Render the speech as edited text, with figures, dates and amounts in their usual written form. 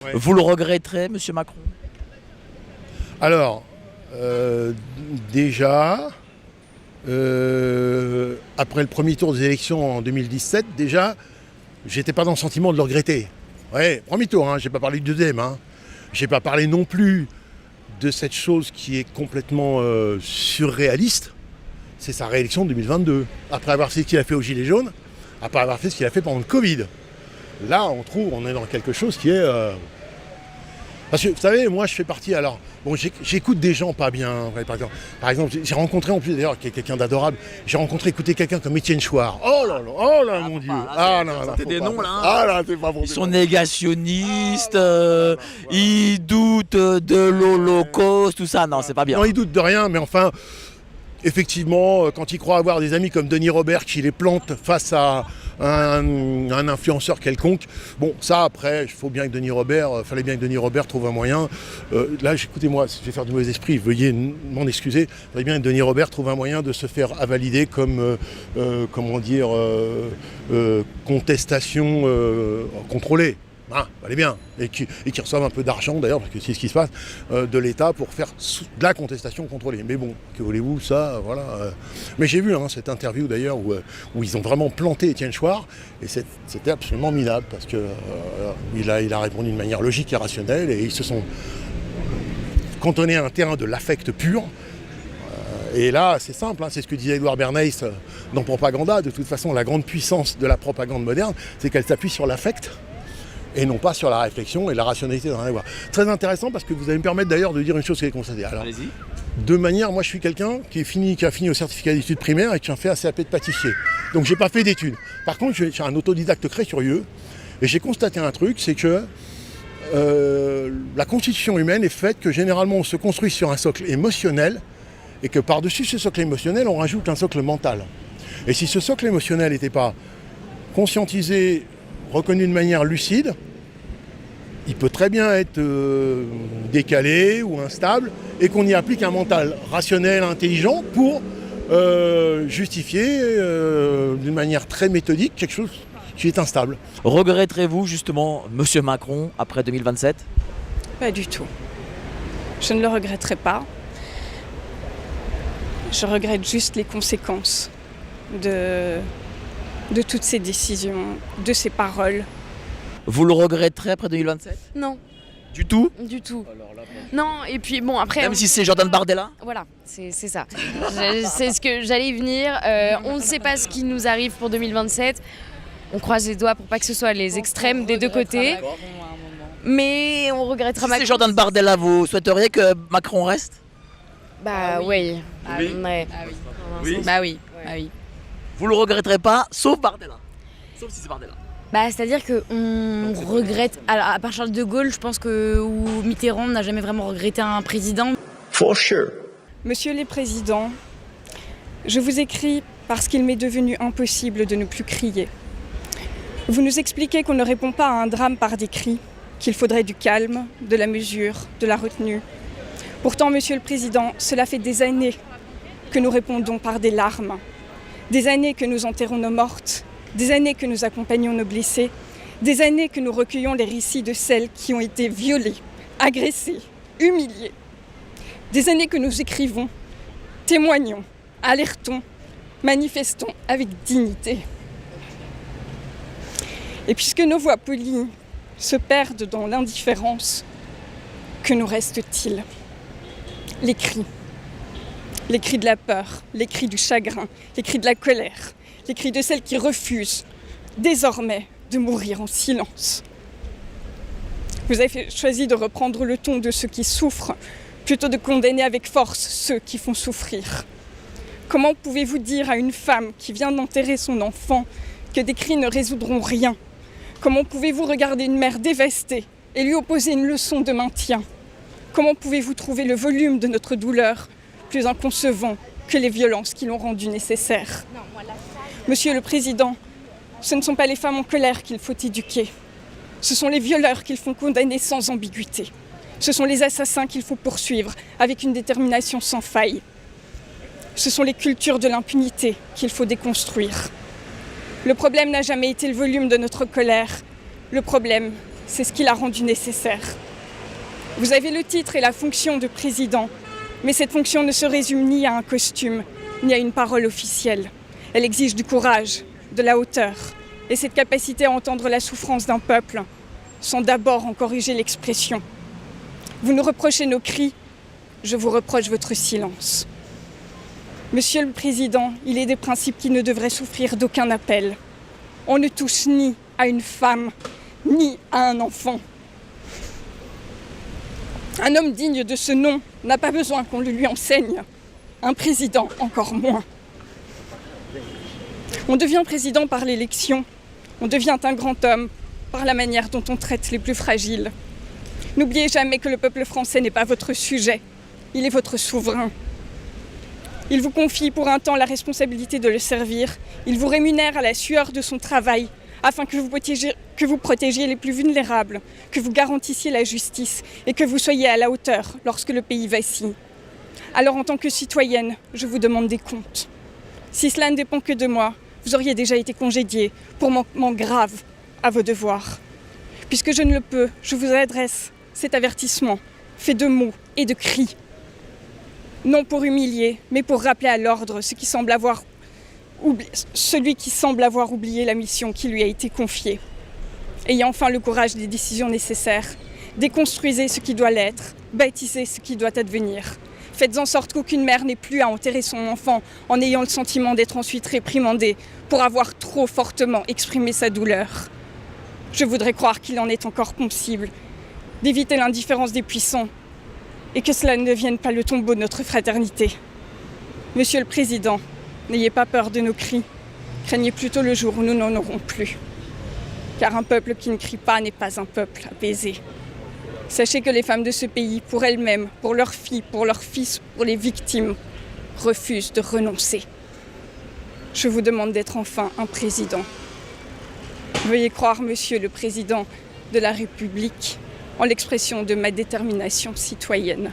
Ouais. Vous le regretterez, Monsieur Macron? Alors, déjà, après le premier tour des élections en 2017, déjà, j'étais pas dans le sentiment de le regretter. Ouais, premier tour, hein, j'ai pas parlé du deuxième. Hein. J'ai pas parlé non plus de cette chose qui est complètement surréaliste, c'est sa réélection en 2022. Après avoir fait ce qu'il a fait aux Gilets jaunes, après avoir fait ce qu'il a fait pendant le Covid. Là, on est dans quelque chose qui est... Parce que, vous savez, moi, je fais partie... Alors, bon, j'écoute des gens pas bien. Par exemple, j'ai rencontré, en plus, d'ailleurs, quelqu'un d'adorable. J'ai rencontré, écoutez, quelqu'un comme Étienne Chouard. Oh là, mon Dieu. C'est des noms, là. Ah là, c'est pas bon. Ils sont négationnistes, ils doutent de l'Holocauste, tout ça. Non, c'est pas bien. Non, ils doutent de rien, mais enfin... Effectivement, quand ils croient avoir des amis comme Denis Robert qui les plantent face à un influenceur quelconque, bon, ça après, il fallait bien que Denis Robert trouve un moyen. Là, écoutez-moi, je vais faire du mauvais esprit, veuillez m'en excuser. Il fallait bien que Denis Robert trouve un moyen de se faire invalider comme, contestation contrôlée. Ah, allez bien, et qui reçoivent un peu d'argent d'ailleurs, parce que c'est ce qui se passe, de l'État pour faire de la contestation contrôlée. Mais bon, que voulez-vous, ça, voilà. Mais j'ai vu cette interview d'ailleurs où ils ont vraiment planté Étienne Chouard, et c'était absolument minable, parce que il a répondu d'une manière logique et rationnelle, et ils se sont cantonnés à un terrain de l'affect pur. Et là, c'est simple, c'est ce que disait Édouard Bernays dans Propaganda. De toute façon, la grande puissance de la propagande moderne, c'est qu'elle s'appuie sur l'affect, et non pas sur la réflexion et la rationalité dans la voie. Très intéressant, parce que vous allez me permettre d'ailleurs de dire une chose qui est constatée. Alors, allez-y. De manière, moi je suis quelqu'un qui a fini au certificat d'études primaires et qui a fait un CAP de pâtissier. Donc j'ai pas fait d'études. Par contre, je suis un autodidacte très curieux, et j'ai constaté un truc, c'est que la constitution humaine est faite que généralement on se construit sur un socle émotionnel, et que par-dessus ce socle émotionnel, on rajoute un socle mental. Et si ce socle émotionnel n'était pas conscientisé, reconnu de manière lucide, il peut très bien être décalé ou instable, et qu'on y applique un mental rationnel, intelligent, pour justifier d'une manière très méthodique quelque chose qui est instable. Regretterez-vous justement Monsieur Macron après 2027? Pas du tout. Je ne le regretterai pas. Je regrette juste les conséquences de toutes ces décisions, de ces paroles. Vous le regretterez après 2027? Non, Du tout? du tout. Non, et puis bon, après... Même si c'est Jordan Bardella? Voilà, c'est ça. C'est ce que j'allais y venir. On ne sait pas ce qui nous arrive pour 2027. On croise les doigts pour pas que ce soit les extrêmes des deux côtés. Mais on regrettera Si c'est Jordan Bardella, vous souhaiteriez que Macron reste? Bah oui. Oui. Ouais. Oui. Bah oui. Bah oui. Vous le regretterez pas, sauf Bardella. Sauf si c'est Bardella. Bah c'est-à-dire qu'on regrette, alors, à part Charles de Gaulle, je pense que ou Mitterrand n'a jamais vraiment regretté un président. For sure. Monsieur le Président, je vous écris parce qu'il m'est devenu impossible de ne plus crier. Vous nous expliquez qu'on ne répond pas à un drame par des cris, qu'il faudrait du calme, de la mesure, de la retenue. Pourtant, Monsieur le Président, cela fait des années que nous répondons par des larmes, des années que nous enterrons nos mortes, des années que nous accompagnons nos blessés, des années que nous recueillons les récits de celles qui ont été violées, agressées, humiliées, des années que nous écrivons, témoignons, alertons, manifestons avec dignité. Et puisque nos voix polies se perdent dans l'indifférence, que nous reste-t-il? Les cris de la peur, les cris du chagrin, les cris de la colère, les cris de celles qui refusent désormais de mourir en silence. Vous avez choisi de reprendre le ton de ceux qui souffrent plutôt de condamner avec force ceux qui font souffrir. Comment pouvez-vous dire à une femme qui vient d'enterrer son enfant que des cris ne résoudront rien? Comment pouvez-vous regarder une mère dévastée et lui opposer une leçon de maintien? Comment pouvez-vous trouver le volume de notre douleur plus inconcevant que les violences qui l'ont rendu nécessaire? Monsieur le Président, ce ne sont pas les femmes en colère qu'il faut éduquer. Ce sont les violeurs qu'il faut condamner sans ambiguïté. Ce sont les assassins qu'il faut poursuivre avec une détermination sans faille. Ce sont les cultures de l'impunité qu'il faut déconstruire. Le problème n'a jamais été le volume de notre colère. Le problème, c'est ce qui l'a rendu nécessaire. Vous avez le titre et la fonction de président, mais cette fonction ne se résume ni à un costume, ni à une parole officielle. Elle exige du courage, de la hauteur, et cette capacité à entendre la souffrance d'un peuple, sans d'abord en corriger l'expression. Vous nous reprochez nos cris, je vous reproche votre silence. Monsieur le Président, il est des principes qui ne devraient souffrir d'aucun appel. On ne touche ni à une femme, ni à un enfant. Un homme digne de ce nom n'a pas besoin qu'on le lui enseigne. Un président, encore moins. On devient président par l'élection. On devient un grand homme par la manière dont on traite les plus fragiles. N'oubliez jamais que le peuple français n'est pas votre sujet. Il est votre souverain. Il vous confie pour un temps la responsabilité de le servir. Il vous rémunère à la sueur de son travail afin que vous protégiez les plus vulnérables, que vous garantissiez la justice et que vous soyez à la hauteur lorsque le pays vacille. Alors en tant que citoyenne, je vous demande des comptes. Si cela ne dépend que de moi, vous auriez déjà été congédié pour manquement grave à vos devoirs. Puisque je ne le peux, je vous adresse cet avertissement, fait de mots et de cris. Non pour humilier, mais pour rappeler à l'ordre celui qui semble avoir oublié la mission qui lui a été confiée. Ayez enfin le courage des décisions nécessaires. Déconstruisez ce qui doit l'être, baptisez ce qui doit advenir. Faites en sorte qu'aucune mère n'ait plus à enterrer son enfant en ayant le sentiment d'être ensuite réprimandée pour avoir trop fortement exprimé sa douleur. Je voudrais croire qu'il en est encore possible d'éviter l'indifférence des puissants et que cela ne devienne pas le tombeau de notre fraternité. Monsieur le Président, n'ayez pas peur de nos cris. Craignez plutôt le jour où nous n'en aurons plus. Car un peuple qui ne crie pas n'est pas un peuple apaisé. Sachez que les femmes de ce pays, pour elles-mêmes, pour leurs filles, pour leurs fils, pour les victimes, refusent de renoncer. Je vous demande d'être enfin un président. Veuillez croire, Monsieur le Président de la République, en l'expression de ma détermination citoyenne.